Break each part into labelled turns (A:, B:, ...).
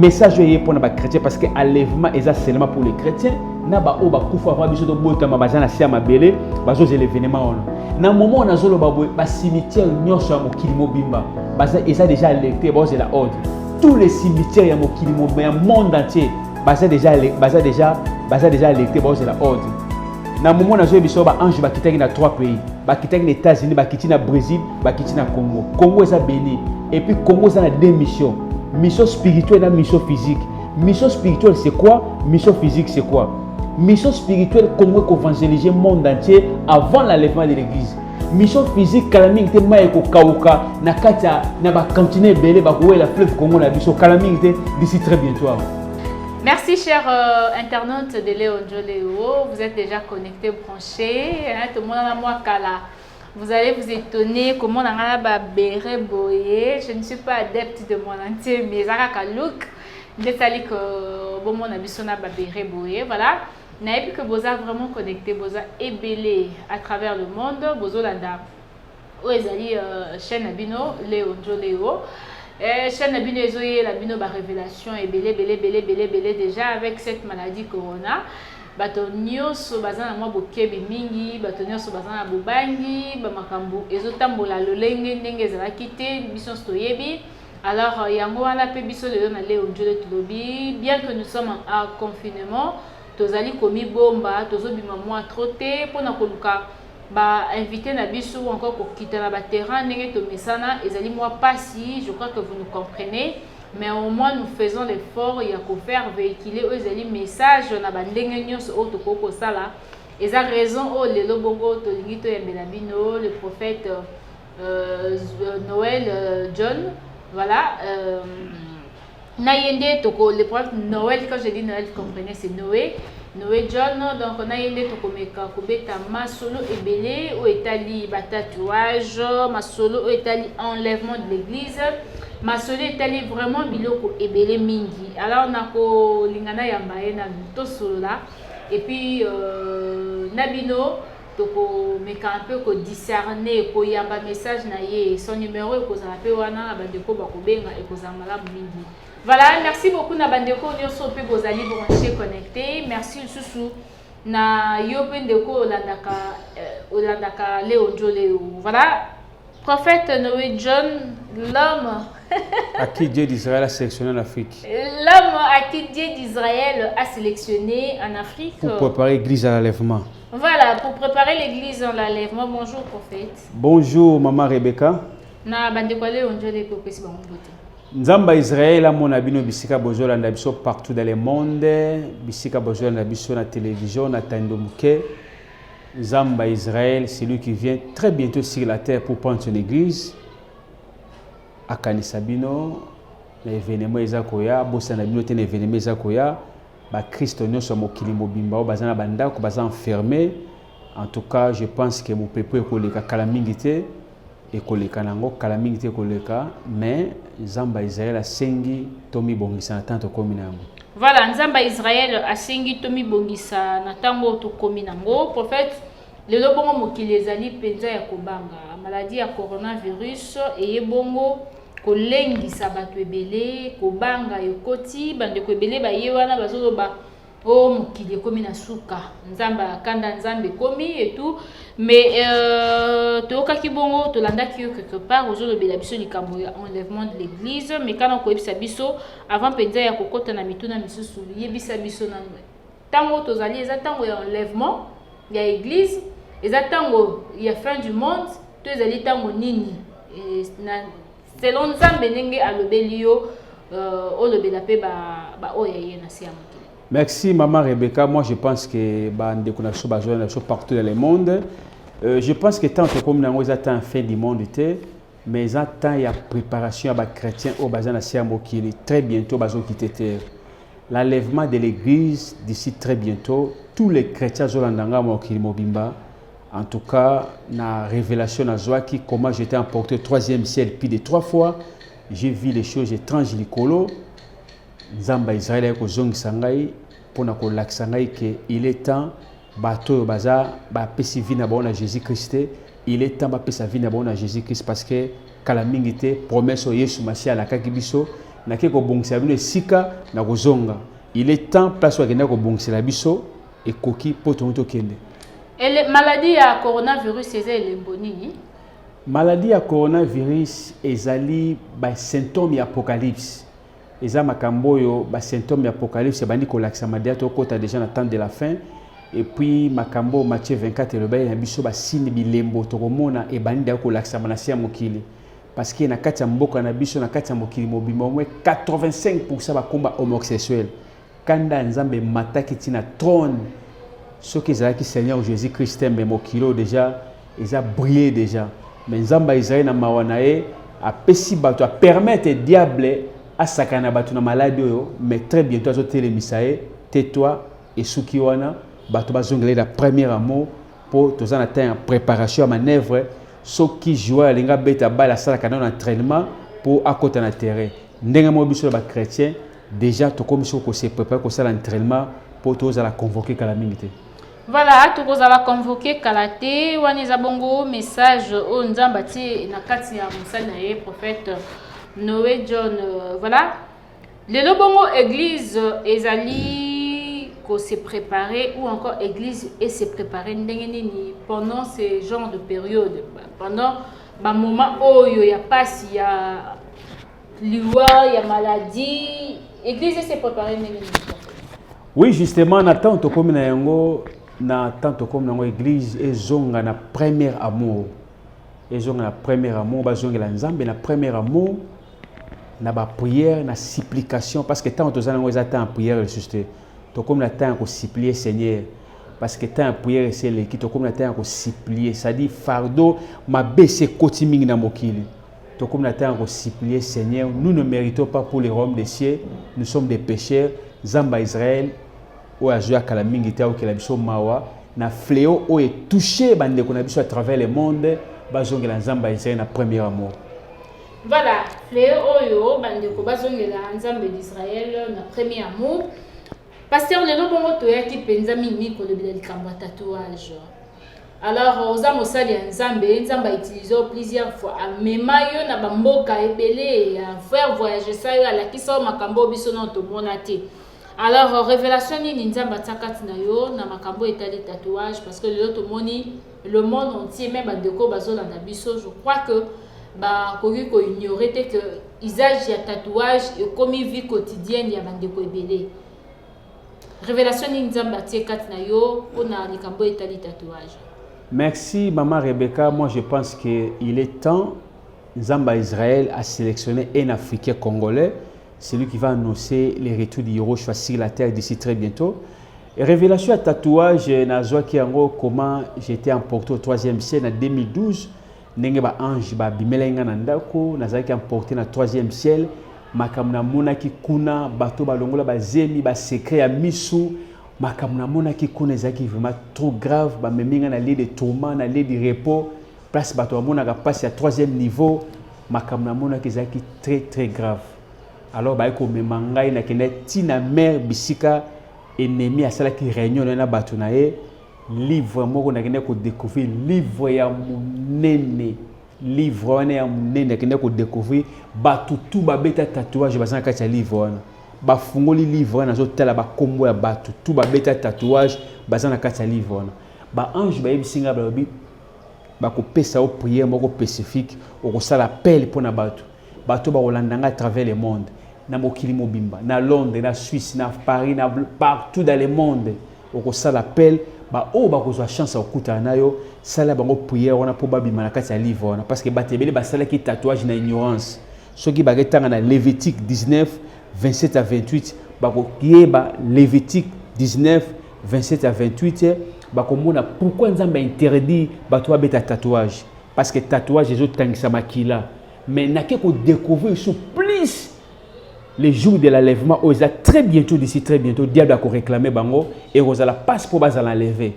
A: message est pour les chrétiens parce que l'enlèvement est seulement pour les chrétiens. Na ba o ba kufa avant biso to bota mabazana sia mabele bazo l'événement ono. Na moment on a zolo ba cimetière nyosho ya mokili mobimba. Baza eza déjà alerté bazo la ordre. Tous les cimetières ya mokili mobimba monde entier baza déjà alerté bazo la ordre. Na moment on a zolo biso ba ange ba kitaki na 3 pays. Ba kitaki na États-Unis, ba kitaki na Brésil, ba kitaki na Congo. Congo eza béni et puis Congo eza na 2 missions. Mission spirituelle et mission physique. Mission spirituelle c'est quoi? Mission physique c'est quoi? Mission spirituelle, Congo évangéliser le monde entier avant l'enlèvement de l'église. Mission physique, Kalaming te maeko kauka na katia na ba continent belé ba la fleuve Congo na biso Kalaming te d'ici très bientôt.
B: Merci chers internautes de Léo Njoleo, vous êtes déjà connectés, branchés, tout le monde a moi kala. Vous allez vous étonner comment on a ba béré boyé. Je ne suis pas adepte de mon entier mais Zaraka look. Détaillé que bon mon abissona ba béré boyé, voilà. N'a plus que Boza vraiment connecté, Boza ébélé à travers le monde, Bozo Landa. Oezali chaîne Abino, Léo Njoleo. Chaîne Abino Ezoye, l'Abino ba révélation ébélé déjà avec cette maladie corona. Bato nyonso bazana mwa bokebi mingi, bato nyonso bazana bobangi, ba makambo ezotambola lolenge ndenge ezalaki te biso toyebi. Alors yango wana pe biso lelo na Léo Njoleo tulobi, bien que nous sommes en confinement, tozali komi bomba, tozobima mwa trop te pona koluka ba invité na biso ou encore kokita na ba terrain ndenge to mesana ezali mwa pasi, je crois que vous nous comprenez. Mais au moins nous faisons l'effort il y a qu'à faire véhiculer ezali message na ba ndenge nyonso o tokoko sala. Eza raison o lelo bongo to lingi to yembela bino le prophète Noël John, voilà Nayende toko le prophète Noël, quand je dis Noël vous comprenez c'est Noé John, donc Nayende toko meka kobeta masolo ebele o etali batatouage, masolo o etali enlèvement de l'église, masolo etali vraiment biloko ebele mingi. Alors nako lingana yambaye na to solo là et puis nabino toko meka un peu ko discerner ko yamba message na ye son numéro ko za pe wana bandeko bakobenga e ko za malamu mingi. Voilà, merci beaucoup na bandeko nyonso pe bozali branché connecté. Merci susu na yo pe ndeko olandaka Léo Njoleo. Voilà, prophète Noé John, l'homme
A: à qui Dieu d'Israël a sélectionné en Afrique.
B: L'homme à qui Dieu d'Israël a sélectionné en Afrique.
A: Pour préparer l'église à l'enlèvement.
B: Voilà, pour préparer l'église à l'enlèvement. Bonjour prophète.
A: Bonjour maman Rebecca.
B: Na bandeko Léo Njoleo pe pesi bango bote.
A: Nzamba Israël a mon abino bisika bozola ndabiso partout dans le monde, bisika bozola ndabiso na télévision na tandomuke. Nzamba Israël, c'est lui qui vient très bientôt sur la terre pour prendre son église. À Kanisabino, l'événement ezakoya, bosana bino ten événement ezakoya, ba Christ nyonso mokili mobimba o bazana banda ko baza enfermé. En tout cas, je pense que mon peuple ko leka kalamingité. Et koleka nango kalamingité koleka mais Nzamba Israël a sengi tomi bongisa na tanto komi nango.
B: Voilà, Nzamba Israël a sengi tomi bongisa na tango to komi nango. Prophète lelo bongo mokili ezali penza ya kobanga maladie ya coronavirus et bongo kolengisa bato ebele kobanga ekoti bandeko ebele ba yewana bazoloba oh mokili komi na suka nzamba kanda nzambe komi et tout mais tokaki bongo tolandaki quelque part ozolobela biso likambo ya enlèvement de l'église mais kana koyebisa biso avant penza ya kokota na mituna misusu yebisa biso na tango tozali eza tango ya enlèvement ya église eza tango ya fin du monde to ezali tango nini na selon nzambe ndenge alobeli yo olobela pe ba oya ye na siamo.
A: Merci maman Rebecca. Moi je pense que partout dans le monde. Je pense que tant que comme nous avons fin du monde mais il y a préparation à chrétiens au bazan à Siamo qui est très bientôt bazo quitter terre. L'enlèvement de l'église d'ici très bientôt. Tous les chrétiens zolandanga mokili mobimba. En tout cas, la révélation à Zoaki comment j'étais emporté au 3e ciel plus de 3 fois. J'ai vu les choses étranges likolo. Nzamba Israël ko zongi sangai pona ko laksangai que il est temps bato baza ba pesi vie na bona Jésus Christ, il est temps ba pesa vie na bona Jésus Christ parce que kala mingité promesse o Yesu Masia la kakibiso nake ko bongisa bino esika na kozonga. Il est temps place wa kenda ko bongisa la biso et koki poto to kende.
B: Et la maladie à coronavirus c'est l'embonini.
A: Maladie à coronavirus ezali ba symptômes apocalypse. Eza makambo yo ba symptômes apocalypse bandi ko laksa madia to kota déjà na temps de la fin. Et puis makambo Matthieu 24 le baye na biso ba signe bilembo to komona e bandi ko laksa manasi ya mokili. Parce que na kati ya mboka na biso na kati ya mokili mobimba au moins 85% ba komba homosexuel. Kanda nzambe mataki tina trône. Ce qui est Seigneur Jésus-Christ mais mokilo déjà ils a brillé déjà. Mais nzamba Israël na mawanae a pesi bato a permettre diable à sakana bato na maladie mais très bientôt azo telemisae tais-toi et sukiwana bato bazongela la première amour pour tous en atteindre préparation à manœuvre ce qui joue à linga beta bala sala kana entraînement pour à côté na terrain ndenga mo biso ba chrétien déjà to comme ko se préparer ko sala entraînement pour tous à la convoquer calamité.
B: Voilà, tout vous avez convoqué Kalate, Waniza Bongo, message au Nzambati, Nakati Moussanae, prophète Noé John. Voilà. Le Lobongo Église, Ezali, qu'on s'est préparé, ou encore Église et s'est préparé pendant ce genre de période. Pendant un moment où il y a pas, il y a loi, il y a maladie, Église s'est préparée.
A: Oui, justement, Nathan, tu comme na tanto comme dans l'église et zonga na premier amour et zonga na premier amour ba zonga la nzambe na premier amour na ba prière na supplication parce que tant aux années en prière ressuscité to comme la temps ko supplier Seigneur parce que tant prière c'est le qui to comme la temps ko supplier ça dit fardeau ma baissé kotiming na mokili to comme la temps ko supplier Seigneur nous ne méritons pas pour les royaumes des cieux nous sommes des pécheurs zamba Israël ou à jouer à Kalamingita ou Kelabiso Mawa, na fléau ou est touché bande qu'on a biso à travers le monde, bazong la nzamba Israël na premier amour.
B: Voilà, fléau oyo bande ko bazong la nzamba d'Israël na premier amour. Pasteur le bongo to yaki penza mimi ko le likambo tatouage. Alors aux amosali nzambe nzamba utilisé plusieurs fois a memayo na bamboka ebele ya faire voyager ça yo ala kiso makambo biso na to monate. Alors, révélation ni nzamba takati na yo na makambo etali tatouage parce que le monde entier même bandeko bazola na biso je crois que ba koki ko ignorer que usage ya tatouage et comme vie quotidienne ya bandeko ebele. Révélation ni nzamba takati na yo ona likambo etali tatouage.
A: Merci maman Rebecca, moi je pense que il est temps nzamba Israël a sélectionné un Africain congolais. C'est lui qui va annoncer les retours du héros sur la terre d'ici très bientôt. Et révélation à tatouage, Nazwa Kiango, comment j'étais emporté au 3e ciel en 2012. Nenge ba ange ba bimelenga nandako, Nazwa qui emporté dans le 3e ciel. Makamna mona ki kuna, bato ba longola ba zemi, ba secret à misu. Makamna mona ki kuna zaki vraiment trop grave, ba meminga na lit de tourment, na lit de repos. Place bato mona ka passe à 3e niveau. Makamna mona ki zaki très très grave. Alors ba ko memangai na kene tina mère bisika ennemi à cela qui réunion na bato na ye livre moko na kene ko découvrir livre ya munene livre wana ya munene kene ko découvrir bato tout ba beta tatouage bazana kati ya livre wana ba fungoli livre wana zo tala ba kombo ya bato tout ba beta tatouage bazana kati ya livre wana ba ange ba yebisinga ba bi ba ko pesa o prière moko spécifique o ko sala appel pour na bato bato ba olandanga à travers le monde na mokili mobimba na Londres na Suisse na Paris na partout dans le monde oko sala appel ba o ba ko chance okuta nayo sala bango prière wana po babima na kati ya livre wana parce que batebele ba sala ki tatouage na ignorance soki ba retanga na Lévitique 19 27 à 28 ba ko yeba Lévitique 19 27 à 28 ba ko mona pourquoi nzamba interdit ba to beta tatouage parce que tatouage ezo tangisa makila mais n'a que découvrir sur plus les jours de l'enlèvement, on a très bientôt, d'ici très bientôt, diable a réclamé bango et on a la passe pour bas à l'enlever.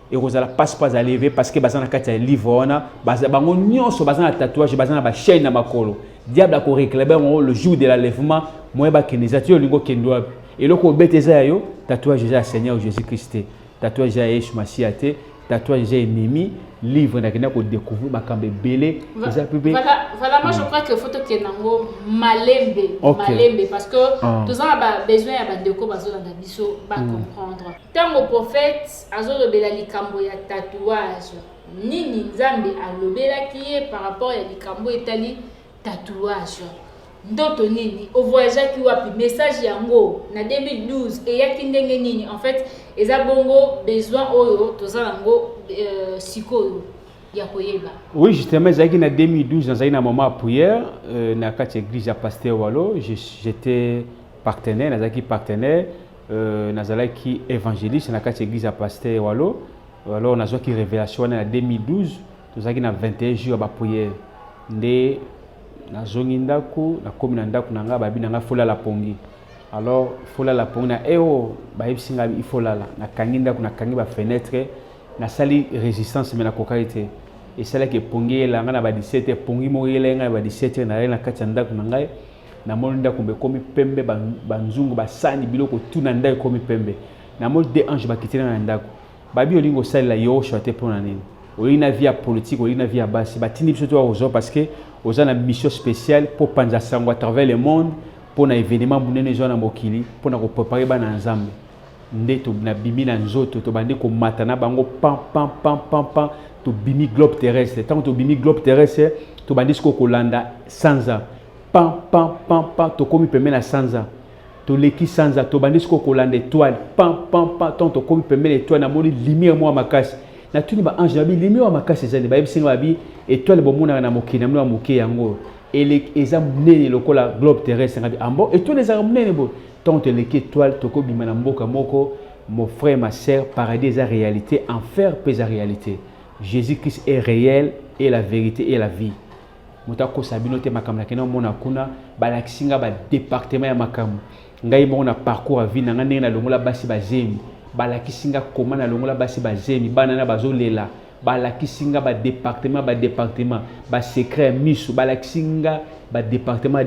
A: Et on a la passe pas à lever parce que bazana kati ya livre ona, bango nyonso bazana tatouage, bazana ba chaîne na makolo. Diable a réclamé le jour de l'enlèvement, moi ba kenizatio lingo kendo. Et loko beteza yo, tatouage ya Seigneur Jésus-Christ. Tatouage ya Yeshua Mashiach, tatouage est ennemi livre na kena ko découvrir makambe belé
B: voilà moi je crois que photo que nango malembe malembe parce que tous on a besoin ya bandeko bazolanda biso ba comprendre tango prophète azolobela likambo ya tatouage nini nzambe alobelaki ye par rapport ya likambo etali tatouage ndoto nini au voyage qui wapi message yango na 2012 et yaki ndenge nini en fait eza bongo besoin oyo tozalango sikoyo ya koyeba.
A: Oui, justement ezaki na 2012 dans un moment à prière na kati église ya pasteur Walo j'étais partenaire nazaki partenaire nazalaki évangéliste na kati église ya pasteur Walo alors nazaki révélation na 2012 tozaki na 21 jours ba prière nde nazongi ndako na komi na ndako nanga babi nanga fola la pongi alors fola la pongi na bayebisi nga il faut lala na kangi ndako na kangi ba fenêtre na sali résistance mais na kokarité et celle qui pongi la nga na ba 17 pongi mo yele nga ba 17 na kati ya ndako nanga na moni ndako mbe komi pembe banzungu basani biloko tuna ndako komi pembe na moni de ange bakitena na ndako babi olingo sali la yo chote pona nini olina via politique olina via basi batini biso to ozo parce que aux une mission spéciale pour panza sango à travers le monde pour un événement bunene zo na mokili pour na ko préparer bana nzambe ndeto na bimi na nzoto to bandi ko matana bango pam to bimi globe terrestre tant to bimi globe terrestre to bandi ko kolanda sanza pam to komi pembe na sanza to leki sanza to bandi ko kolanda étoile pam tant to komi pembe l'étoile na moni lumière moi makasi na tuni ba ange na bi lumière makasi zani ba bisinga ba bi étoile bomona na mokili na mwa moke yango ele eza munene lokola globe terrestre ngabi ambo étoile eza munene bo tant te leki étoile to ko bima na mboka moko mon frère ma sœur paradis est réalité enfer pèse réalité Jésus-Christ est réel et la vérité et la vie mutako sabino te makamna kena mona kuna balakisinga ba département ya makamu ngai mona parcours à vie na ngane na longola basi bazemi balakisinga koma na longola basi bazemi bana na bazolela balakisinga ba département ba secret misu balakisinga ba département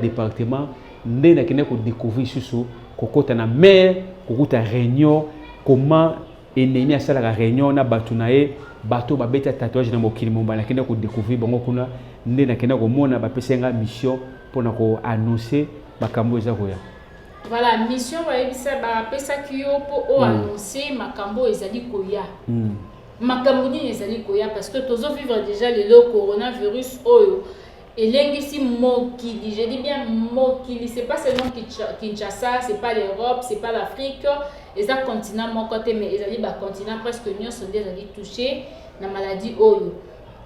A: nde na kene ko découvrir susu kokota na mer kokota réunion comment ennemi a sala réunion na batunae bato ba beta tatouage na mokili momba na kene ko découvrir bango kuna nde na kene ko mona ba pesenga mission pour na ko annoncer makambo eza koya.
B: Voilà, mission va ebisa ba pesa kiyo po annoncer makambo ezali koya. Makambo ni ezali koya parce que tozo vivre déjà le coronavirus oyo elengisi mokili, je dis bien mokili, c'est pas seulement Kinshasa, c'est pas l'Europe, c'est pas l'Afrique, et un continent mon côté mais ezali ba continent presque nyonso ezali touché na maladie oyo.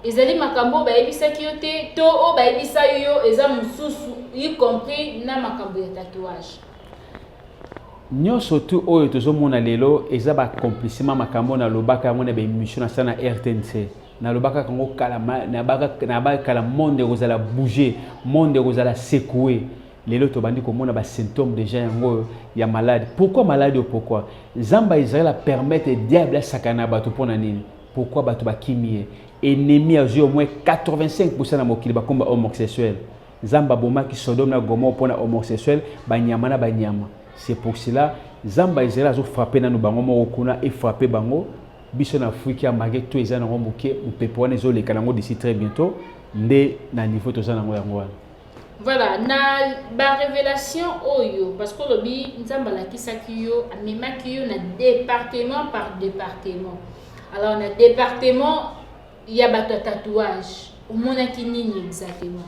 B: Ezali makambo ba ebisa kiyo te to o ba ebisa yo eza mususu y compris na makambo ya tatouage.
A: Nyonso tu oyo tozomona lelo eza ba accomplissement makambo na lobaka yango na ba émission na sana RTNC na lobaka kango kala na ba kala monde rozala bouger monde rozala secouer lelo to bandi komona ba symptômes déjà yango ya malade. Pourquoi malade? Pourquoi Zamba Israël a permettre diable sakana bato pona nini? Pourquoi bato bakimie ennemi a au moins 85% na mokili ba komba homosexuel. Zamba boma ki Sodome na Gomorrhe pona homosexuel banyama na banyama. C'est pour cela Zamba Israël a frappé na bango moko kuna et frappé bango biso na Afrique ya magé to eza na ngomuke mpepone zo le kanango d'ici très bientôt ndé na niveau to za na ngo yango.
B: Voilà, na ba révélation oyo parce que lobi nzamba la kisaki yo amemaki yo na département par département. Alors na département il y a bato tatouage. Au monaki nini exactement?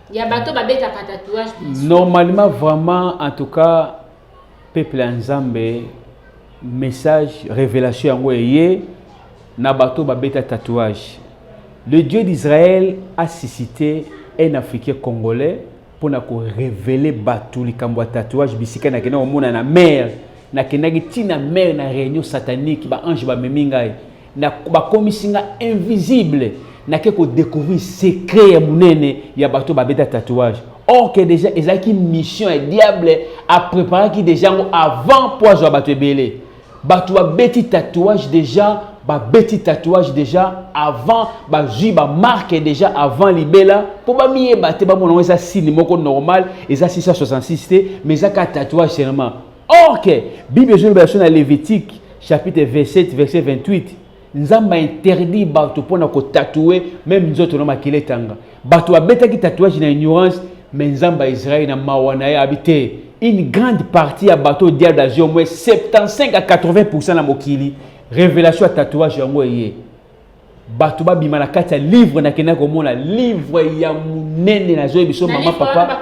B: Il y a bato babeta tatouage.
A: Normalement vraiment en tout cas peuple nzambe message révélation yango eye na bato babeta tatouage. Le Dieu d'Israël a suscité un Africain congolais pour na ko révéler bato likambo tatouage bisika na kena omona na mer na kenaki tina mer na réunion satanique ba ange ba meminga na ba komisinga invisible na ke ko découvrir secret ya munene ya bato babeta tatouage. Or que déjà ezaki mission et diable a préparé qui déjà avant pour zo bato belé bato babeti tatouage déjà ba beti tatouage déjà avant ba jui ba marque déjà avant libela pour ba mié ba te ba mona ça signe moko normal et ça 666 mais ça ka tatouage seulement. Or que Bible je version à Lévitique chapitre 27 verset 28 nzamba interdit bato pona ko tatouer même nzoto na makile tanga bato babeta ki tatouage na ignorance mais nzamba Israël na mawana ya habité une grande partie ya bato dia d'Asie moins 75 à 80% na mokili révélation à tatouage yango yé bato ba bimana kati livre na kena ko mona livre ya munene na zo biso mama papa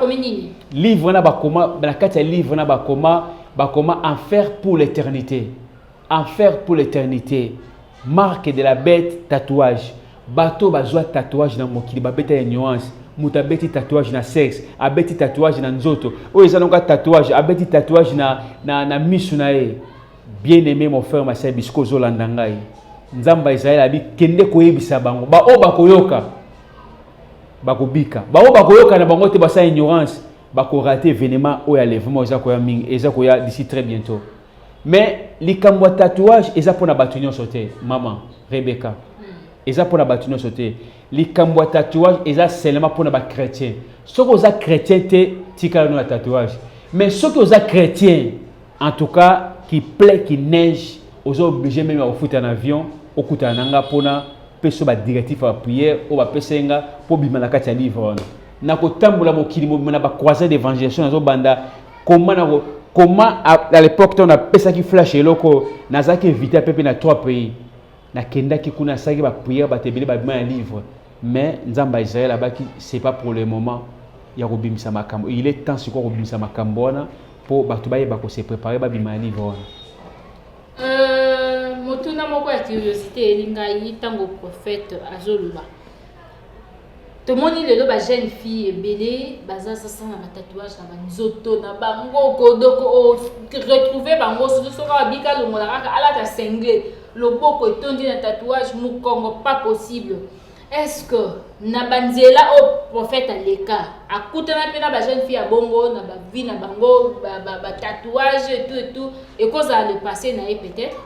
A: livre na bakoma na kati livre na bakoma enfer pour l'éternité enfer pour l'éternité marque de la bête tatouage bato bazwa tatouage na mokili babeta ya nuance muta beti tatouage na sexe abeti tatouage na nzoto o ezanoka tatouage abeti tatouage na misu na e bien aimé mon frère ma sœur bisko zolanda ngai nzamba Israël abi kende koyebisa bango ba o bakoyoka bakobika ba o bakoyoka na bango te basa ignorance bako rater événement o ya lèvement eza koya mingi eza koya d'ici très bientôt mais likambo tatouage eza pona batu nyonso te maman Rebecca eza pona batu nyonso te likambo tatouage eza seulement pona ba chrétien soko za chrétien te tika no tatouage mais soko oza chrétien en tout cas qui plaît qui neige ozo obligé même à foutre en avion okuta nanga pona peso ba directif à prière o ba pesenga po bima na kati ya livre na ko tambola mokili mo na ba croisade d'évangélisation zo banda comment à l'époque on a pesa qui flash eloko nazaki invité pepe na 3 pays na kenda ki kuna saki ba prière ba tebele ba bima un livre mais nzamba Israël abaki c'est pas pour le moment ya kobimisa makambo il est temps siko kobimisa makambo wana po bato baye ba ko se préparer ba bima un livre
B: motuna moko ya curiosité elingai tango prophète azoluba tomoni lelo ba jeune fille ebele baza sasa na tatouage na banzoto na bango kodoko retrouver bango soka bika longola kaka ala ta cinglé loboko etondi na tatouage mukongo pas possible. Est-ce que na banzela au prophète aleka akutana pe na ba jeune fille ya bongo na ba vie na bango ba tatouage et tout et cause à le passé na peut-être.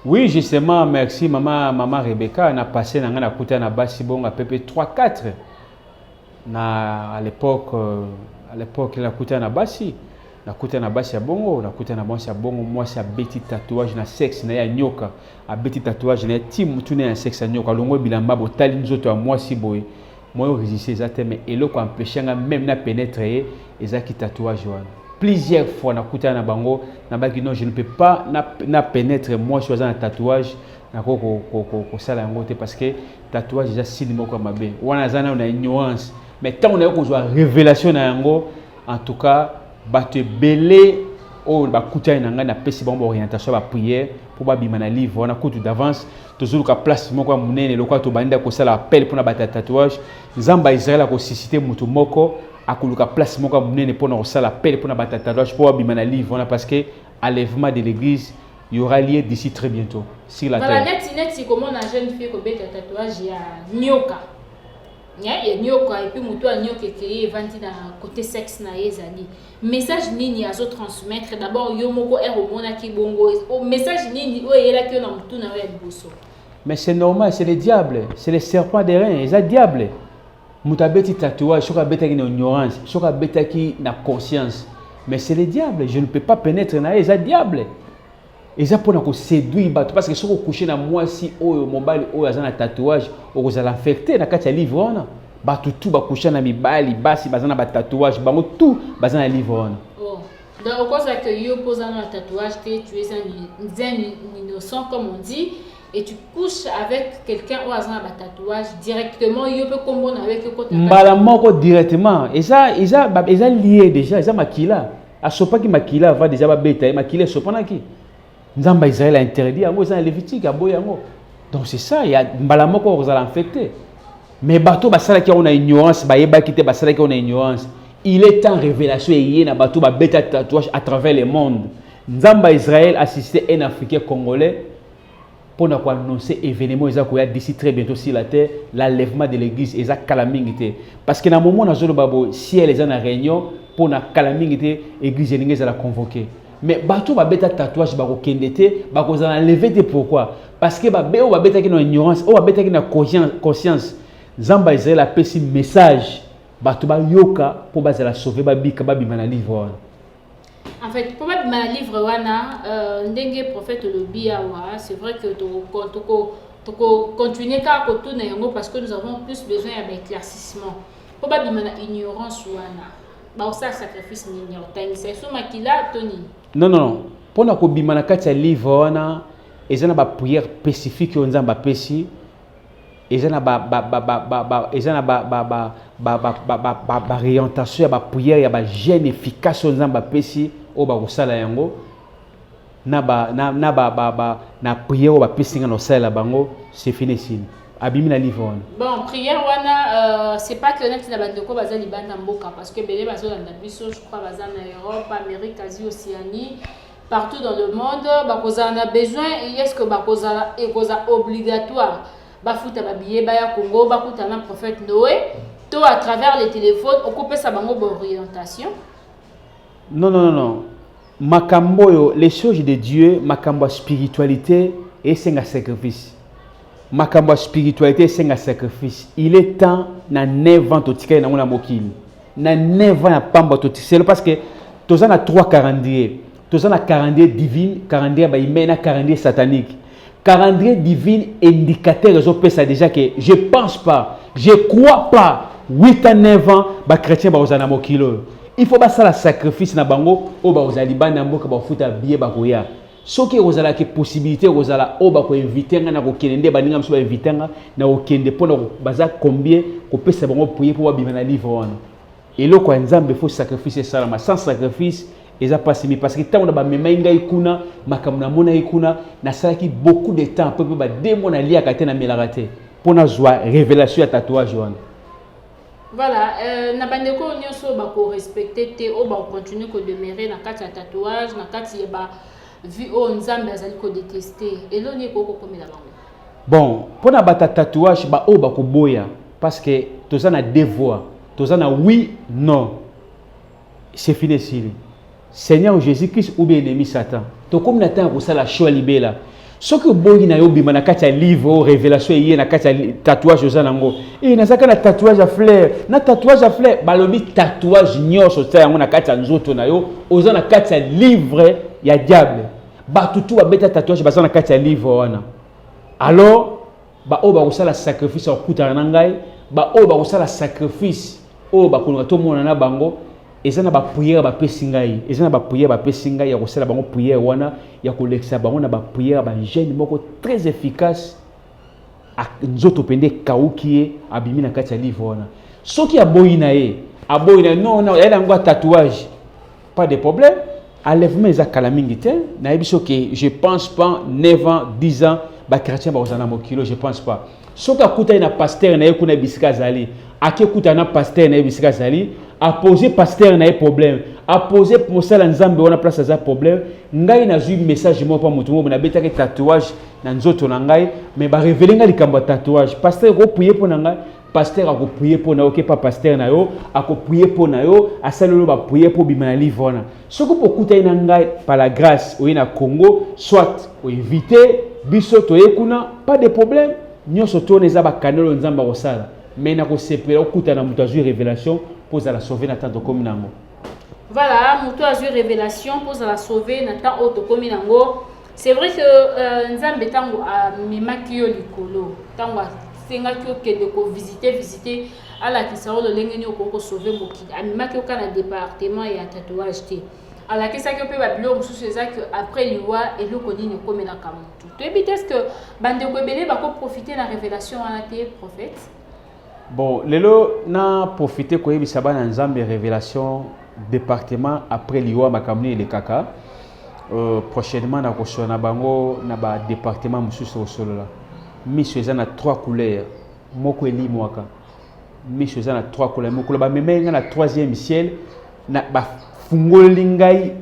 A: Oui, justement, merci maman Rebecca na passé na ngana kuta na basi bonga pepe 3-4 na à l'époque la kuta na basi ya bongo na kuta na basi ya bongo moi c'est beti tatouage na sexe na ya nyoka a beti tatouage na tim tune na sexe na nyoka longo bilamba botali nzoto ya moi si boy moi résister ça mais eloko empêcher même na pénétrer ezaki tatouage wana plusieurs fois na kuta na bango na baki non je ne peux pas na pénétrer moi choisir un tatouage na ko sala yango te parce que tatouage déjà si moko mabe wana zana na ignorance mais tant on a ko joa révélation na yango en tout cas bato belé o ba kuta na nga na pesi bango orientation ba prière pour ba bima na livre on a kutu d'avance toujours ka place moko munene lokwa to banda ko sala appel pour na ba tatouage nzamba Israël a ko susciter mutu moko akuluka place moko munene pour na sala appel pour na ba tatouage pour ba bima na livre on a parce que enlèvement de l'église il y aura lieu d'ici très bientôt sur la terre.
B: Net comment na jeune fille ko beta tatouage ya nyoka. Il y a nyoka et puis mutu a nyoka qui vandi na côté sexe na ezali. Message nini azo transmettre d'abord yo moko ero mona ki bongo message nini o yela ki na mutu na ya boso.
A: Mais c'est normal, c'est le diable, c'est le serpent des reins, c'est le diable. Muta beti tatouage, soka beta ki na ignorance, soka beta ki na conscience. Mais c'est le diable, je ne peux pas pénétrer na c'est le diable. Et ça pour nous séduire parce que si vous couchez na moi si au mobile au azana tatouage au vous allez infecter na kati ya livre on ba tout ba coucher na mibali basi bazana ba tatouage bango tout bazana livre on.
B: Oh. Donc cause que yo posant un tatouage tu es un innocent comme on dit et tu couches avec quelqu'un au azana ba tatouage directement yo peut comprendre avec côté
A: mbala moko directement et ça lié déjà ça makila a sopa ki makila va déjà ba beta makila sopana ki Nzamba Israël a interdit yango za Lévitique aboy yango. Donc c'est ça, il y a mbala moko vous allez infecter. Mais bateau basala ki on a ignorance, ba yeba kité basala ki on a ignorance. Il est en révélation et na bateau ba beta tatouage à travers le monde. Nzamba Israël assisté un Africain congolais pour na annoncer événement ezakoya d'ici très bientôt sur la terre, l'enlèvement de l'église eza calamité parce que na moment na zolo babo si elle est en réunion pour na calamité église elingi za la convoquer. Mais bateau ba beta tatouage ba ko kendete ba ko za enlever te pourquoi parce que ba beo ba beta ki na ignorance o ba beta ki na conscience Nzamba Israël a pesi message bateau ba yoka pour ba za la sauver ba bika ba bima na livre.
B: En fait, pour ma livre wana ndenge prophète lobi awa c'est vrai que continuer à continuer parce que nous avons plus besoin d'éclaircissement. Pour pas dire ignorance ou ana. Ça sacrifice ni c'est sous makila Tony.
A: Non. Pour na ko bimana kati ya livre wana ezana ba prière spécifique on nzamba pesi ezana ba orientation ya ba prière ya ba jeûne efficace on nzamba pesi o ba kosala yango na prière o ba pesi ngana osala bango c'est fini ici. Abimi na livre wana.
B: Bon, prière wana c'est pas que net na bandeko baza libanda mboka parce que belé bazo na biso je crois baza na Europe, Amérique, Asie, Océanie, partout dans le monde, bakoza na besoin et est-ce que bakoza obligatoire bafuta ba billet ba ya Congo, bakuta na prophète Noé, to à travers les téléphones, occuper sa bango orientation.
A: Non. Makambo yo les choses de Dieu, makambo spiritualité et c'est un sacrifice. Makambo spiritualité c'est un sacrifice. Il est temps na 9 ans totika na mona mokili. Na 9 ans na pamba totika parce que toza na 3 calendrier. Toza na calendrier divine, calendrier ba imena, calendrier satanique. Calendrier divine indicateur les autres ça déjà que je pense pas, je crois pas 8 à 9 ans ba chrétien ba ozana mokilo. Il faut pas ça la sacrifice na bango o ba ozali bana mboka ba futa biye ba koya. Soki ozala ke possibilité ozala o ba ko inviter nga na ko kende ba ninga mso ba inviter nga na ko kende pona baza combien ko pesa bango prier pour ba bimana livre wana. Et lo kwa nzambe faut sacrifice ça la sans sacrifice eza pas simi parce que tant on ba mema inga ikuna makamuna mona ikuna na salaki beaucoup de temps peu ba demo na lia kate na melarate pona joie révélation ya tatouage wana.
B: Voilà, na bandeko nyonso ba ko respecter te o ba continuer ko demeurer na kati ya tatouage na kati ba vu au nzambe azali ko détester eloni ko komela bango.
A: Bon, pona bata tatouage ba o ba ko boya parce que toza na deux voix, toza na oui non. C'est fini ici. Seigneur Jésus-Christ ou bien ennemi Satan. To comme na temps ko sala choix libela. Ce que boyi na yo bima na kati ya livre révélation yé na kati ya tatouage oza nango. Et na saka na tatouage à fleur, na tatouage à fleur balobi tatouage nyonso tsa yango na kati ya nzoto na yo oza na kati ya livre ya diable. Batutu abeta tatouage baza na kati ya livre wana. Alors ba o ba kosala sacrifice okuta na ngai, ba o ba kosala sacrifice o ba kolonga to mona na bango. Ezana ba prière ba pesingai, ezana ba prière ba pesingai ya kosala bango prière wana ya kolekisa bango na ba prière ba jeune moko très efficace a nzoto pende kaukie abimi na kati ya livre wana. Soki aboyi na ye, aboyi na non elle ngwa tatouage. Pas de problème. Enlèvement eza kala mingi te, na yebiso que je pense pas 9 ans, 10 ans ba chrétien ba ozana mokilo, je pense pas. Soki akuta na pasteur na ye kuna bisika zali, akekuta na pasteur na ye bisika zali, a posé pasteur na ye problème, a posé pour ça la nzambe wana place za problème, ngai na zui message mo pa mutu mo na betaka tatouage na nzoto na ngai, mais ba révéler nga likambo tatouage, pasteur ko prier pour na ngai, pasteur a ko prier pour na yo, pas pasteur na yo, a ko prier pour na yo, a salolo ba prier pour bimana livre wana. Soko pokuta ina ngai par la grâce au na Congo, soit au éviter biso to ekuna, pas de problème, nyonso to neza ba kanelo nzamba ko sala, mais na ko sepela okuta na mutu azui révélation pour la sauver na tanto comme nango.
B: Voilà, mutu azui révélation pour la sauver na tanto auto comme nango. C'est vrai que nzambe tango a memaki yo likolo, tango senga ki okende ko visiter ala kisao lo lengeni okoko sauver mokili. A memaki oka na département ya tatouage te. Ala kisa ki ope ba bilo mususu eza que après liwa eloko nini komela ka mutu. To ebite est-ce que bande ko ebele ba ko profiter na révélation wana te prophète?
A: Bon, lelo na profiter ko yebisa bana nzambe révélation département après liwa makamni le kaka. Prochainement na kosona bango na ba département mususu osolola. Miso eza na 3 couleurs. Moko eli mwaka. Miso eza na 3 couleurs. Moko ba memenga na 3e ciel na ba fungoli ngai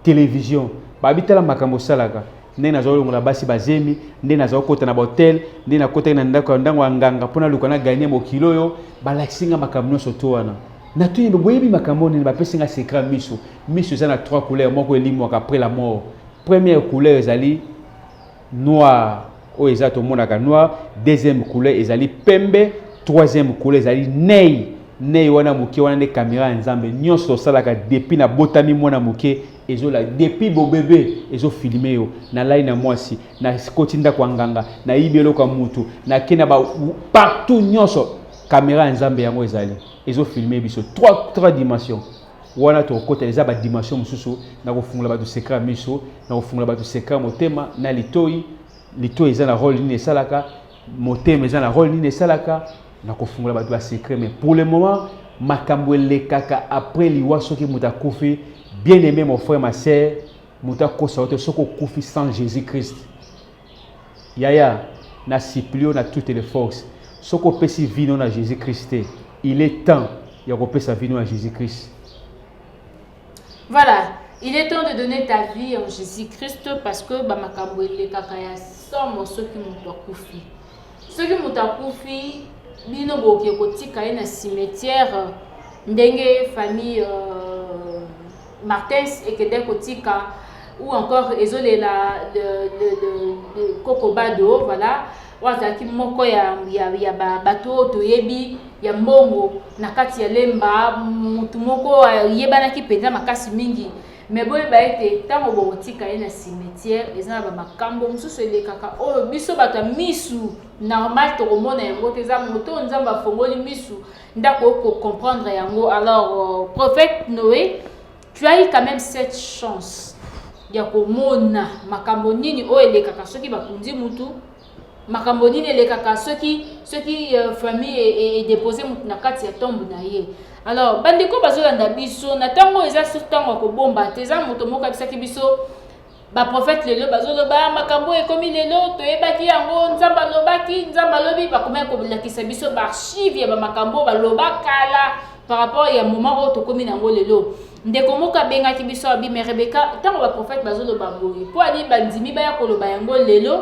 A: télévision. Ba bitala makambo salaka. Ndé na zo longola basi bazemi, ndé na zo kota na hotel, ndé na kota na ndako ndango nganga pona luka na gagner mokilo yo, ba lakisinga makambo soto wana. Na tuyi boyebi makambo ni ba pesinga secret miso. Miso eza na 3 couleurs, moko eli mwaka après la mort. Première couleur ezali noir. O ezali to monaka noir, deuxième couleur ezali pembe, troisième couleur ezali nei ne wana muke wana ne caméra nzambe nyonso salaka depuis na botami mwana muke ezola depuis bo bébé ezo filmer yo na lai na mwasi na kotinda kwa nganga na ibelo ka mutu na kena ba partout nyonso caméra nzambe yango ezali ezo filmer biso trois dimensions wana to kota eza ba dimension mususu na kofungula ba du secret miso na kofungula ba du secret motema na litoi eza na rôle ni salaka motema eza na rôle ni salaka na kofungula ba du secret mais pour le moment makambo lekaka après liwa soki mutakufi bien aimé mon frère ma sœur mutakosa ote soko kufi sans Jésus-Christ yaya na siplio na toutes les forces soko pesi vino na Jésus-Christ il est temps ya ko pesa vino na Jésus-Christ.
B: Voilà, il est temps de donner ta vie en Jésus-Christ parce que makambo lekaka ya somo soki mutakufi. Soki mutakufi bino boke kotika na cimetière ndenge famille Martins et Kede Kotika ou encore ezolela de Kokobado, voilà. Wazaki moko ya bato toyebi ya mbongo na kati ya lemba mutu moko yebana ki penza makasi mingi mais boye ba ete tango botika na cimetière ezana ba makambo mususu elekaka oyo biso bato misu normal to komona yango teza moto nzamba fongoli misu ndako ko comprendre yango. Alors prophète Noé, tu as eu quand même cette chance ya komona makambo nini oyo elekaka soki bakundi mutu makambo nini elekaka soki famille est déposé mutu na kati ya tombe na ye. Alors bandiko bazolanda biso na tango eza surtango ko bomba teza moto moko bisaki biso ba prophète lelo bazoloba makambo ekomi lelo toyebaki yango nzamba lobi bakoma ko lakisa biso ba archive ya ba makambo baloba kala par rapport ya moment où tokomi nango lelo ndeko moka benga ki biso abi mais Rebecca tango ba prophète bazoloba boye po ali bandimi ba ya koloba yango lelo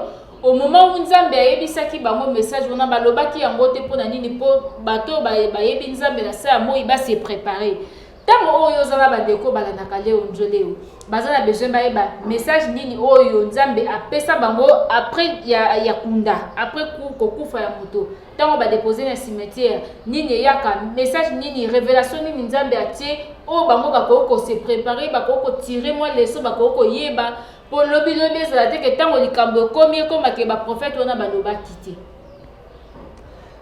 B: au moment où nzambe ayebisaki bango message wana balobaki yango te pona nini po bato bayebi nzambe na sa moi ba se préparer tango oyo zala bandeko balandaka leo njoleo bazana besoin bayeba message nini oyo nzambe apesa bango après ya kunda après kokufa ya moto tango ba déposer na cimetière nini yaka message nini révélation nini nzambe atie o bango bakoko se préparer bakoko tirer moi leso bakoko yeba pour lobi ezala te ke tango likambo komi komake ba prophète wana baloba kité.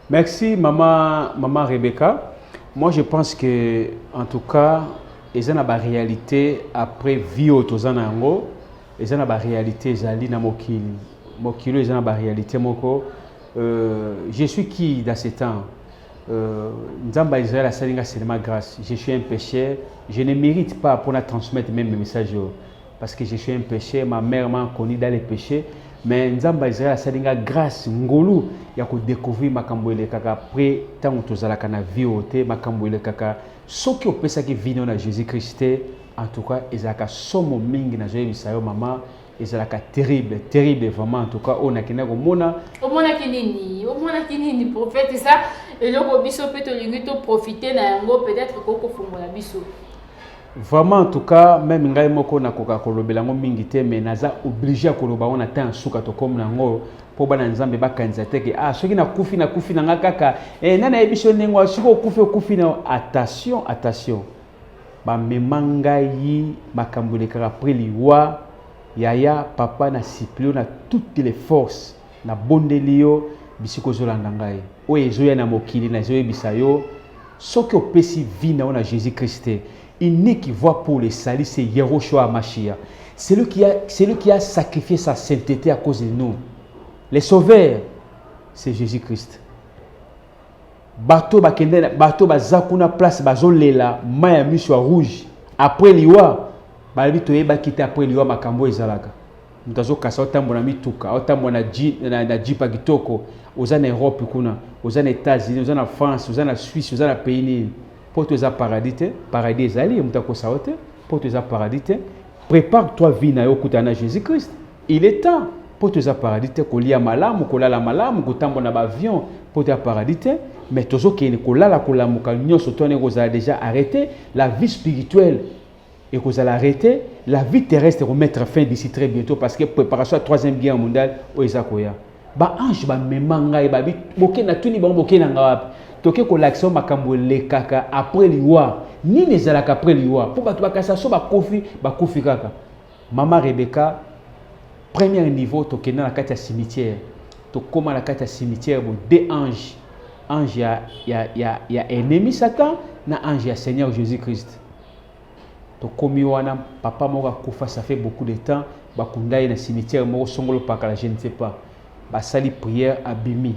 A: Merci maman Rebecca. Moi je pense que en tout cas ils ont la réalité après vie autozana yango ils ont la réalité ezali na mokili ils ont la réalité moko je suis qui dans ce temps nzamba Israël a salinga seulement grâce je suis un pécheur je ne mérite pas pour la transmettre même mes messages parce que je suis un pécheur ma mère m'a connu dans les péchés mais nzamba Israël a salinga grâce ngolu ya ko découvrir makambo elekaka après tant tozalaka na vie ote makambo elekaka soki opesa ki vino na Jésus-Christ en tout cas ezalaka somo mingi na joye bisayo mama ezalaka terrible vraiment en tout cas on a kina ko mona kinini
B: prophète ça et loko biso peut to lingi to profiter na yango peut-être ko fungola biso.
A: Vraiment en tout cas même ngai moko na koka kolobela ngo mingi te mais naza obligé koloba on attend suka to comme nango po bana nzambe bakanza teke soki na kufi na ngakaka nana ebiso nengo siko kufi na attention ba memanga yi makambule kaka preliwa yaya papa na siplio na toutes les forces na bondelio bisiko zolanda ngai o ezoya na mokili na zoye bisayo soki opesi vie na ona Jésus-Christ unique qui voit pour les salis, c'est Yehoshua Mashiach. C'est lui qui a sacrifié sa sainteté à cause de nous. Les sauveurs, c'est Jésus-Christ. Bateau bazakuna place bazolela maya miswa rouge. Après liwa, balibi toyeba kita après liwa makambo ezalaka. Mutazo kasa otambo na mituka, otambo na jipa kitoko, oza na Europe kuna, oza na États-Unis, oza na France, oza na Suisse, oza na pays nini. Pour te paradis, paradis ali mutako saote, pour te paradis, prépare-toi vie na yokutana Jésus-Christ. Il est temps pour te paradis kolia malamu, kolala malamu, kotambo na avion pour te paradis, mais tozo ki kolala kolamu ka nyonso to ne déjà arrêté la vie spirituelle et qu'on a arrêté la vie terrestre remettre fin d'ici très bientôt parce que préparation à 3e guerre mondiale o ezakoya. Ba ange ba memanga e ba bi boke na tuni ba boke na ngap toke ko l'action makambo le kaka après liwa nini ezalaka après liwa po bato bakasa so bakufi kaka. Mama Rebecca premier niveau tokenda na kati ya cimetière tokoma na kati ya cimetière bo deux anges ya ennemi Satan na ange ya Seigneur Jésus-Christ. Tokomi wana papa moko akufa ça fait beaucoup de temps bakunda na cimetière moko songolo pakala je ne sais pas basali prière abimi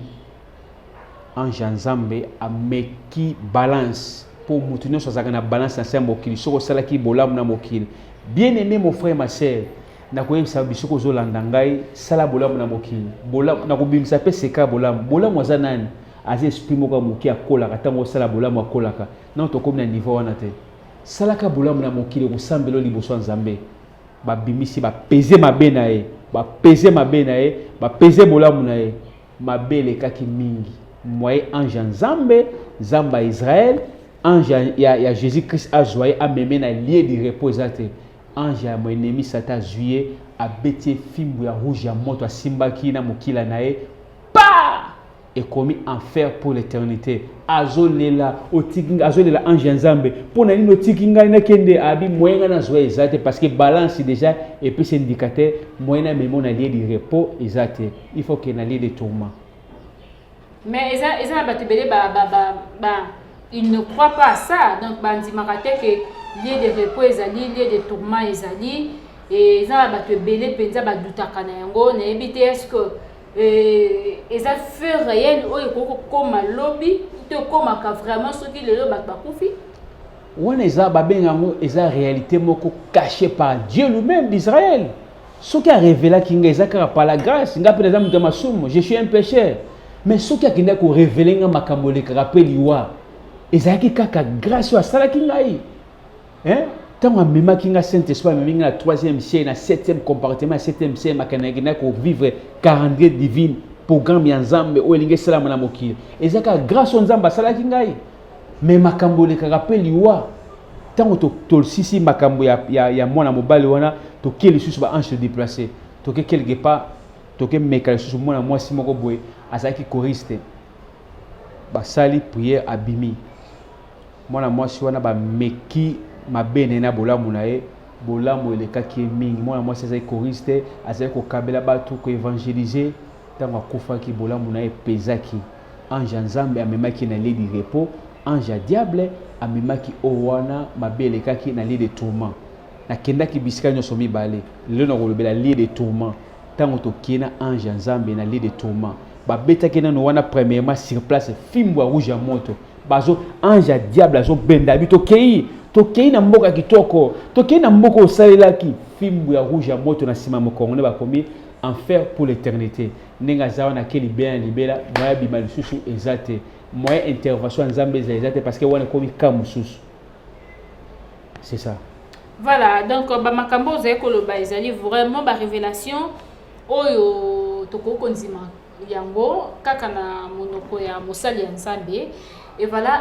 A: ange nzambe ameki balance pour mutu nyonso azalaka na balance na sembo mokili soko osalaki bolamu na mokili. Bien aimé mon frère ma sœur nakoyebisa biso kozolanda ngai sala bolamu na mokili bolamu nakobimisa pe seka bolamu aza nani aza esprit moko moki akolaka ntango osala bolamu akolaka non tokomi na niveau wana te salaka bolamu na mokili kosambela liboso ya nzambe babimisi bapeze mabe na ye bapeze bolamu na ye mabe elekaki mingi moye ange ya nzambe nzambe ya Israël ange ya Jésus-Christ azwa ye ameme na lieu de repos eza te ange ya moennemi Satan azwi ye abeti fimbu ya rouge ya moto asimbaki na mokila na ye et commis enfer pour l'éternité. Azolela ange nzambe pour na nino tikinga na kende abi moyenga na zoe ezate parce que balance déjà et puis c'est indicateur moyena memo na lieu de repos ezate il faut que na lieu de tourment.
B: Mais eza batebele il ne croit pas à ça donc bandimaka que lieu de repos ezali lieu de tourment ezali et eza batebele penza badutaka na yango na ebite est-ce que et ça fait réel ou comme lobby te comme vraiment ce qui le bakufi
A: on eza babengango eza réalité moko cachée par Dieu lui-même d'Israël ce qui a révélé kinga eza par la grâce nga pe exemple de masumo je suis un pécheur mais ce qui a kinga ko révéler nga makambo le rappel liwa eza ki kaka grâce à sala kinga hein tant à même kinga Saint-Esprit même na 3e ciel na 7e compartiment 7e ciel makanagina ko vivre calendrier divine programme ya nzambe o elinge salama na mokili ezaka grâce nzamba sala kinga mais makambo le rappel liwa tant to sisi makambo ya mwana mobali wana to keli susu ba ange se déplacer to ke quelque part to ke mekala susu mwana mwasi moko boye azaki choriste basali prière abimi mwana mwasi wana ba meki mabene na bolamu na ye bolamu elekaki mingi mwana mwasi azali choriste azali kokabela bato ko évangéliser ntango akufaki bolamu na ye pezaki ange nzambe amemaki na lieu de repos ange diable amemaki owana mabe elekaki na lieu de tourment nakendaki bisika nyonso mibale lelo nakolobela lieu de tourment ntango tokina ange nzambe na lieu de tourment babetaki nano wana premièrement sur place fimbu ya rouge ya moto bazo ange diable azo benda bi tokei na mboka kitoko tokei na mboka osalelaki fimbu ya rouge ya moto na sima mokongo ne bakomi enfer pour l'éternité ndenge azawa na ke libela moya bima lisusu ezate moya intervention nzambe ezate parce que wana komi ka mususu c'est ça.
B: Voilà donc makambo ozali koloba ezali vraiment ba révélation oyo tokoko nzima yango kaka na monoko ya mosali ya nzambe. Et voilà,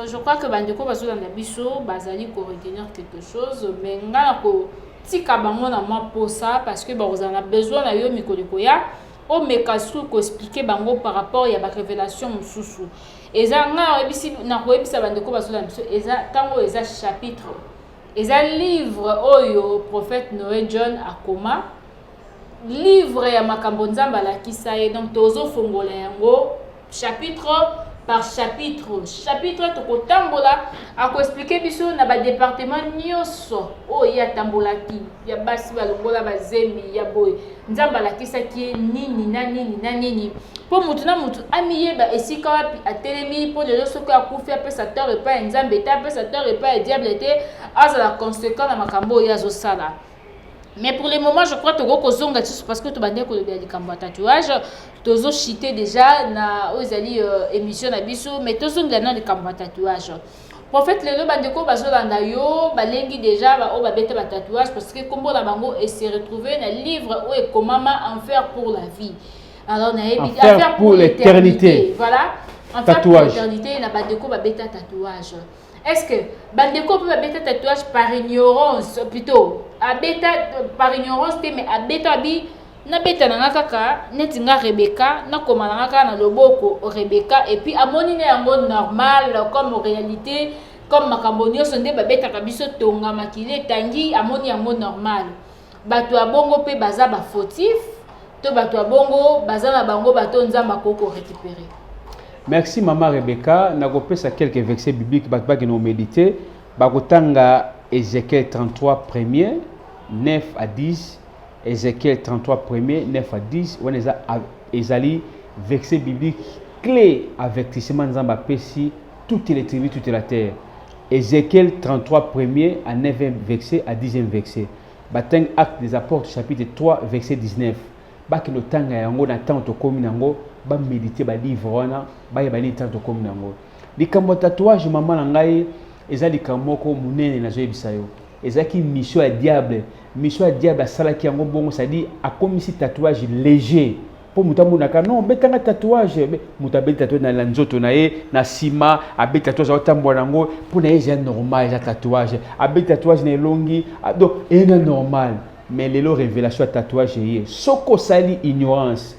B: je crois que bandeko bazolanda biso bazali ko retenir quelque chose mais ngana ko tika bango na moi pour ça parce que vous en a besoin na yo mikoleko ya o mekasu ko expliquer bango par rapport ya ba révélation mususu eza nga ebisi na ko ebisa bandeko bazolanda biso eza tango eza chapitre eza livre oyo prophète Noé John akoma livre ya makambo nzamba la kisaye donc tozo fongola yango chapitre par chapitre tokotambola ako expliquer biso na ba département nyonso o ya tambolaki ya basi balongola bazemi ya boy nzamba la kisaki nini na nini po mutu na mutu amiyeba esika wapi atelemi po lelo soki akufi apesa tort epa nzambe te apesa tort epa diable te azala conséquent na makambo oyo azosala. Mais pour le moment, je crois que tu as parce que tu as dit que tu as tatouage, tu as cité déjà na ozali émission na biso, mais tu as dit que tatouage. Prophète lelo bandeko bazolanda yo balengi déjà ba o babete ba tatouage parce que kombo la bango et se retrouver na livre où est comment en faire pour la vie. Alors na ebi
A: faire pour l'éternité.
B: Voilà, en faire pour l'éternité na bandeko babeta tatouage. Est-ce que bandeko peut abeta tatouage par ignorance plutôt abeta par ignorance mais abeta bi na beta na kaka neti nga Rebecca na koma na kaka na loboko Rebecca et puis amoni ne yango normal comme réalité comme makambo nyonso nde babetaka biso tonga makile tangi amoni yango normal bato ya bongo pe baza ba fautif to bato ya bongo baza na bango bato nzamba koko récupérer.
A: Merci maman Rebecca, nakopesa quelques versets bibliques bato qui nous méditer bakotanga Ézéchiel 33 premier 9 à 10 Ézéchiel 33 premier 9 à 10 on les a ezali verset biblique clé avertissement nzamba pesi toutes les tribus toute la terre. Ézéchiel 33 premier à 9e verset à 10e verset. Bateng acte des apôtres chapitre 3 verset 19. Baki no tanga yango na tanto komi nango ba méditer ba livre wana ba yebani tanto komi nango. Likambo tatouage maman na ngai ezali kamoko munene na zoyebisa yo. Ezaki mission à diable asalaki yango bongo ça dit akomisi tatouage léger. Pour mutamuna non betanga tatouage mutabeli tatouage na nzoto na ye na sima abeti tatouage otambo nango pour na ye normal ya tatouage abeti tatouage na elongi donc est normal mais lelo révélation tatouage ye soko sali ignorance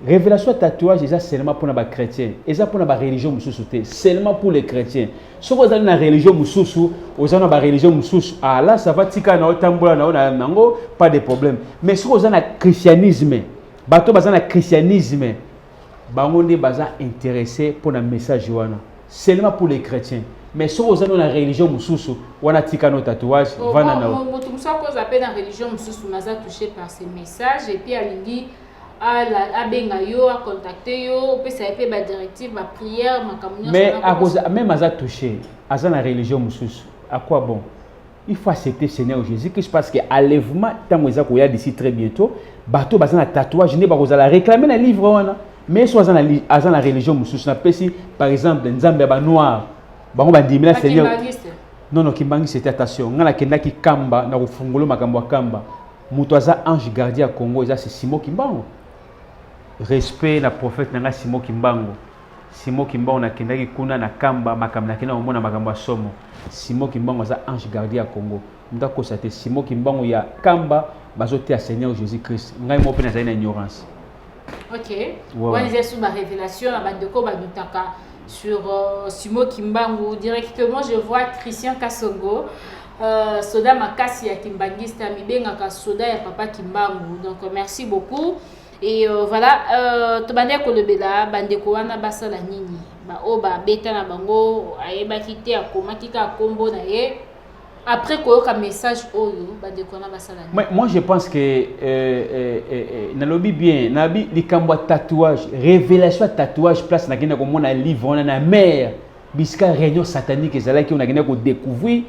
A: révélation tatouage est seulement pour les chrétiens et ça pour la religion mususu seulement pour les chrétiens soko sali na religion mususu ozana ba religion mususu ah là ça va tika na otambola na nango pas de problème mais soko ozana christianisme bato baza na christianisme bango nde baza intéressé pour le message wana seulement pour les chrétiens mais si vous avez la religion mususu wana tika no tatouage vana na
B: moto musa ko zape na religion mususu naza touché par ces messages et puis alingi a benga yo a contacter yo pe ça pe ba directive ba prière makamnyo
A: mais à cause même aza touché aza na religion mususu à quoi bon il faut accepter Seigneur Jésus-Christ parce que enlèvement tant que ça koya d'ici très bientôt bateau bazana tatouage ne ba kozala réclamer na livre wana mais soit dans la religion mususu na pesi par exemple nzambe ba noir bango ba dimina Seigneur non kimbangi c'était attention ngala kenda ki kamba na kufungula makambo kamba muto aza ange gardien à Congo ça c'est Simon Kimbangu respect na prophète na Simon Kimbangu na kenda ki kuna na kamba makambo na kenda omona makambo somo Simon Kimbangu aza ange gardien à Congo ndako ça te Simon Kimbangu ya kamba bazote à Seigneur Jésus-Christ ngai mo pe na zaina ignorance.
B: OK on disait sur ma révélation la bande de ko badutaka sur Simon Kimbangu directement je vois Christian Kasongo soda makasi ya kimbangista mibengaka soda ya papa Kimbangu donc merci beaucoup et voilà to bande ko lebela bande ko wana basala nini ba oba beta na bango ayeba kité akomaki ka kombo na ye après quoi un message oyo bande ko na basala nini.
A: Moi je pense que na lobby bien na bi likambo tatouage révélation tatouage place na kenda ko mona livre on na mère biska réunion satanique ezalaki on a kenda ko découvrir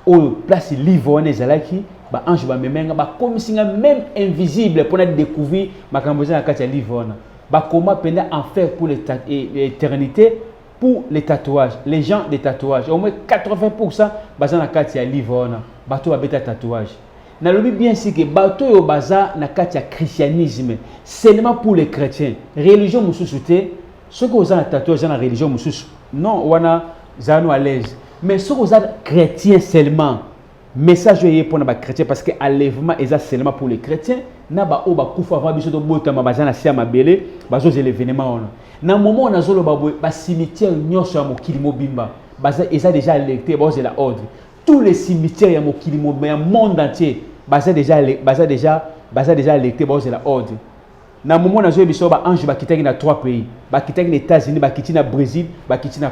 A: au place livre on ezalaki ba ange ba memenga ba komisinga même invisible pour na découvrir makambo za kati ya livre on ba comment pendant en faire pour l'éternité pour les tatouages les gens des tatouages au moins 80% baza na kati ya livre on bato ba beta tatouage na lobi bien si que bato yo baza na kati ya christianisme seulement pour les chrétiens religion mususu te ceux qui ont un tatouage dans la religion mususu non wana zano à l'aise mais ceux qui ont chrétien seulement message est pour les chrétiens parce que enlèvement est seulement pour les chrétiens na ba o ba kufa avant biso to botama bazana sia mabele bazo l'événement on na moment on a zolo ba cimetière nyonso ya mokili mobimba baza eza déjà alerté bazo la ordre tous les cimetières ya mokili mobimba monde entier baza déjà alerté bazo la ordre na moment na zo biso ba ange ba kitaki na 3 pays ba kitaki na États-Unis ba kitaki na Brésil ba kitaki na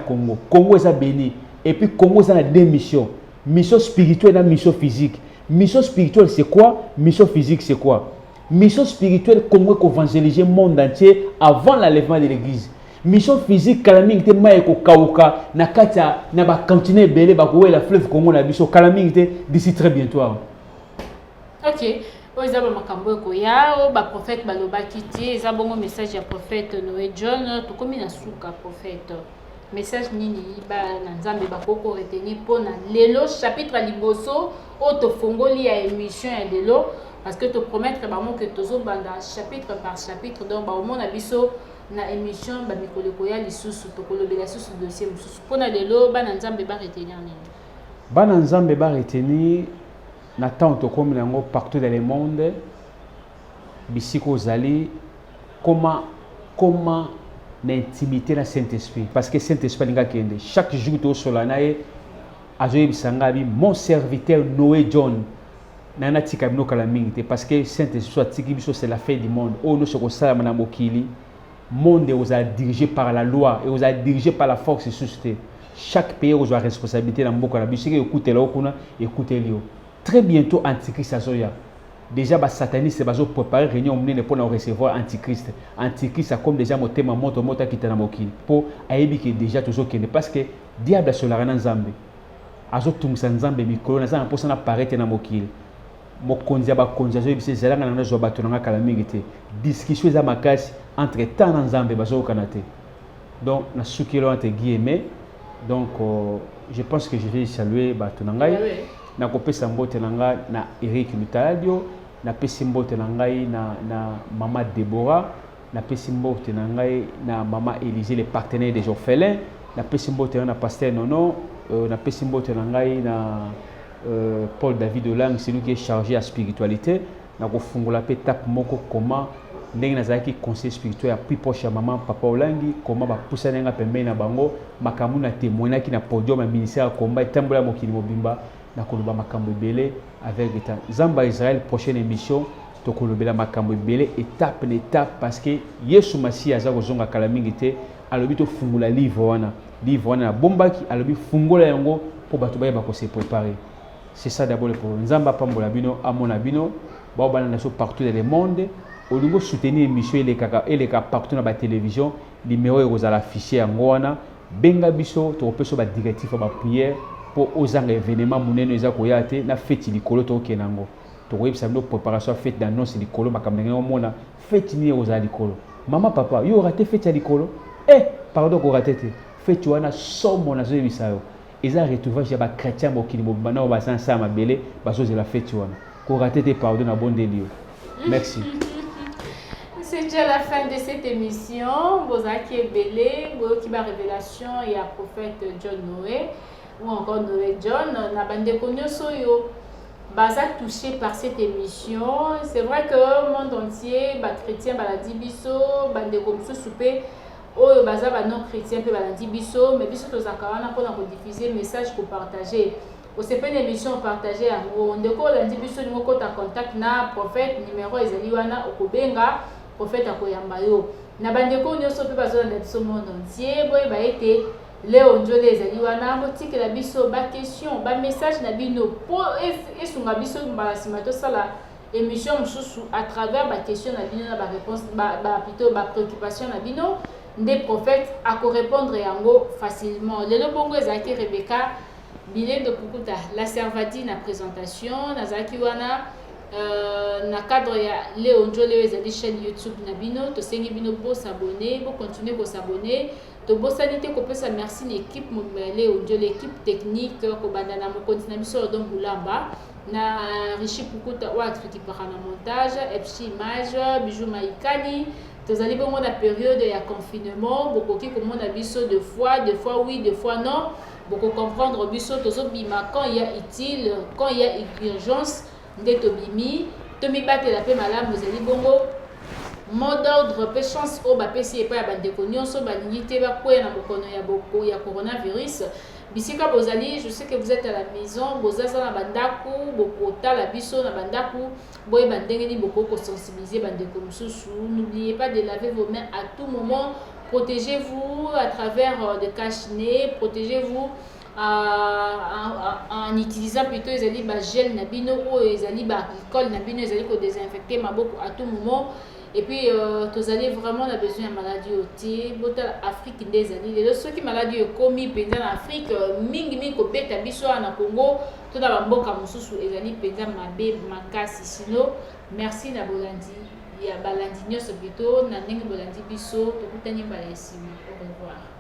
A: Congo eza béni et puis Congo ça a deux missions mission spirituelle et mission physique. Mission spirituelle c'est quoi? Mission physique c'est quoi? Mission spirituelle Congo évangéliser le monde entier avant l'enlèvement de l'église. Mission physique kalaming te maeko kauka na katia na ba continuer belé ba ko la fleuve Congo na biso kalaming te d'ici très bientôt.
B: OK. Oza ba makambo ko ya o ba prophète balobaki ti eza bongo message ya prophète Noé John to komi na suka prophète. Message nini ba na nzambe ba koko retenir pona lelo chapitre liboso o to fongoli ya émission ya lelo parce que te promettre ba mo que tozo banda chapitre par chapitre donc ba o mona biso na émission ba mikolo ko ya lisusu to kolobela susu dossier mususu pona lelo ba na nzambe ba retenir nini
A: ba na nzambe ba retenir na temps to comme nango partout dans le monde bisiko ozali comment l'intimité na Saint-Esprit parce que Saint-Esprit nga kende chaque jour to solana ye azoyebisanga bi mon serviteur Noé John nana tika bino kala mingi parce que Saint-Esprit soit tiki biso c'est la fin du monde oh no soko sala na mokili monde vous a dirigé par la loi et vous a dirigé par la force et suscité chaque pays vous a responsabilité dans mboka na biso écoutez là kuna écoutez lio très bientôt antichrist azoya déjà ba sataniste bazo préparer réunion menene pour recevoir antichrist a comme déjà motema moto kita na mokili pour ayebi que déjà toujours kende parce que diable solara na nzambe azo tungisa nzambe mikolo na za pour ça na paraître na mokili mokonzi ba konzi azo bise zelanga na zo bato na kala mingi te discussion za makasi entre temps na nzambe bazo kanate donc na sukilo entre guillemets donc je pense que je vais saluer bato na ngai na kopesa mbote na ngai na Eric Lutaladio na pesi mbote na ngai na mama Deborah na pesi mbote na ngai na mama Élisée les partenaires des orphelins na pesi mbote na pasteur Nono na pesi mbote na ngai na Paul David Olang, c'est lui qui est chargé à spiritualité. Na ko fungola pe tap moko comment ndenge nazaki conseil spirituel ya plus proche ya maman papa Olangi comment ba poussa nga pembe na bango makambu na témoigner ki na podium ya ministère ya combat etambola mokili mobimba na koloba makambu belé avec état Zamba Israël prochaine émission to kolobela makambu belé étape na étape parce que Yesu Masi aza kozonga kala mingi te alobi to fungola livre wana bombaki alobi fungola yango pour bato ba ko se préparer. C'est ça d'abord le problème. Nzamba pambola bino amona bino ba bana na so partout dans le monde au niveau soutenir émission les cas partout dans la télévision numéro est à l'afficher en wana benga biso to peso ba directif ba prière pour osanga événement munene eza koyate na fête likolo to kenango to koyebisa bino préparation fête d'annonce likolo makamnenge omona fête ni oza likolo maman papa yo raté fête ya likolo pardon ko raté te fête wana somo na zo yebisa yo ils ont retrouvé chez les chrétiens qui ont été la fête. Pardon à bon délire. Merci.
B: C'est déjà la fin de cette émission. Vous avez belé, vous qui révélation et à prophète John Noé ou encore Noé John. Na bande konyo soyo. Baza touché par cette émission. C'est vrai que le monde entier, les chrétiens, les dibiso, bande comme ça souper. Oyo baza ba non chrétien pe balandi biso mais biso tozakana pour diffuser message pour partager au CP émission partager yango ndeko landi biso ni ko ta contact na prophète numéro ezali wana okobenga prophète akoyamba yo na bandeko nyonso pe bazo na biso monde entier boy ba été Léo Njole ezali wana botike la biso ba question ba message na bino po esunga biso ba simato sala émission mususu à travers ba question na bino na ba réponse ba plutôt ba préoccupation na bino des prophètes à répondre yango facilement. Le bongo ezaki Rebecca Bilé de Pukuta la servati na présentation nazaki wana na cadre ya Léo Njole ezali chaîne YouTube na bino to sengi bino pour s'abonner pour continuer pour s'abonner to bosanité ko pesa merci l'équipe Léo Njole l'équipe technique ko banda na mo continue biso don bulamba na Richi Pukuta wa qui para na montage epsi image bijou maikani. Vous allez voir la période il y a confinement, beaucoup qui commandent à biso deux fois oui, deux fois non. Beaucoup comprendre biso tozo bima quand il y a utile, quand il y a urgence, des tobimi, tomi batte la paix malade, vous allez bongo. Mot d'ordre, peu chance au bas PC et pas à bande cognon, so banité ba quoi na bokono ya boko ya coronavirus. Bisika bozali, je sais que vous êtes à la maison, bozaza na bandaku, bokota la biso na bandaku, boy bandengeni boko ko sensibiliser bandeko mususu. N'oubliez pas de laver vos mains à tout moment. Protégez-vous à travers des cache-nez, protégez-vous en utilisant plutôt les ali ba gel na bino ou les ali ba alcool na bino, les ali ko désinfecter maboko à tout moment. Et puis, vous allez vraiment avoir besoin de maladie au thé, Afrique des années. Les autres qui maladie commis pendant l'Afrique, mingi ko beta biso na Congo, tout dans la mboka mususu ezali pendant mabe makasi sino. Merci na bolandi. Ya balandi nyoso bito na ndenge bolandi biso, to kutani ba esimo. Au revoir.